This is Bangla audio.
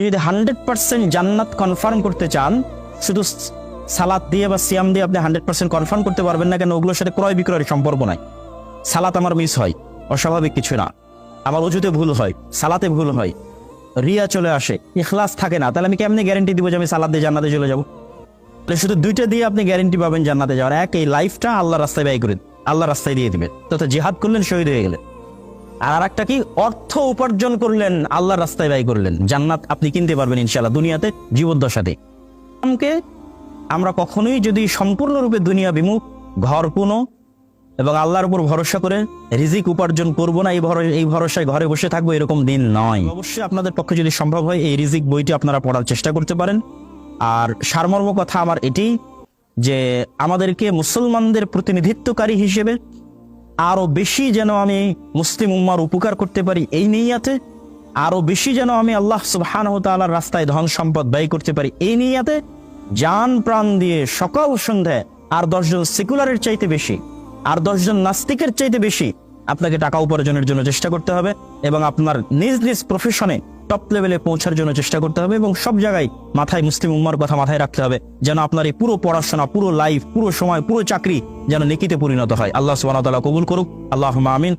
যদি 100% জান্নাত কনফার্ম করতে চান, শুধু সালাত দিয়ে বা সিয়াম দিয়ে আপনি 100% কনফার্ম করতে পারবেন না, কেন ওগুলোর সাথে ক্রয় বিক্রয়ের সম্পর্ক নাই। সালাত আমার মিস হয়, অস্বাভাবিক কিছু না। আমার ওযুতে ভুল হয়, সালাতে ভুল হয়, রিয়া চলে আসে, ইখলাস থাকে না, তাহলে আমি কেমনে গ্যারান্টি দিব যে আমি সালাত দিয়ে জান্নাতে চলে যাব? শুধু দুইটা দিয়ে আপনি গ্যারান্টি পাবেন জান্নাতে যাওয়ার। এক, এই লাইফটা আল্লাহর রাস্তায় ব্যয় করে আল্লাহর রাস্তায় দিয়ে দিবেন, তো জিহাদ করলেন, শহীদ হয়ে গেলেন। আর একটা কি, অর্থ উপার্জন করলেন, আল্লাহর রাস্তায় ব্যয় করলেন, জান্নাত আপনি কিনতে পারবেন ইনশাআল্লাহ দুনিয়াতে জীবদ্দশাতে। আমরা কখনোই যদি সম্পূর্ণরূপে দুনিয়া বিমুখ, ঘর পুনো এবং আল্লাহর উপর ভরসা করে রিজিক উপার্জন করব না, এই ভরসায় ঘরে বসে থাকবো, এরকম দিন নয়। অবশ্যই আপনাদের পক্ষে যদি সম্ভব হয় এই রিজিক বইটি আপনারা পড়ার চেষ্টা করতে পারেন। আর সারমর্ম কথা আমার এটি যে আমাদেরকে মুসলমানদের প্রতিনিধিত্বকারী হিসেবে আরো বেশি যেন আমি মুসলিম উম্মার উপকার করতে পারি এই নিয়াতে, আরো বেশি যেন আমি আল্লাহ সুবহানাহু ওয়া তাআলার রাস্তায় ধন সম্পদ ব্যয় করতে পারি এই নিয়াতে জান প্রাণ দিয়ে সকাল সন্ধ্যায় আর 10 জন সেকুলারের চাইতে বেশি, আর 10 জন নাস্তিকের চাইতে বেশি আপনাকে টাকা উপার্জনের জন্য চেষ্টা করতে হবে, এবং আপনার নিজ নিজ প্রফেশনে টপ লেভেলে পৌঁছার জন্য চেষ্টা করতে হবে, এবং সব জায়গায় মাথায় মুসলিম উম্মার কথা মাথায় রাখতে হবে, যেন আপনার এই পুরো পড়াশোনা, পুরো লাইফ, পুরো সময়, পুরো চাকরি যেন নেকিতে পরিণত হয়। আল্লাহ সুবহানাহু ওয়া তাআলা কবুল করুক। আল্লাহুম্মা আমিন।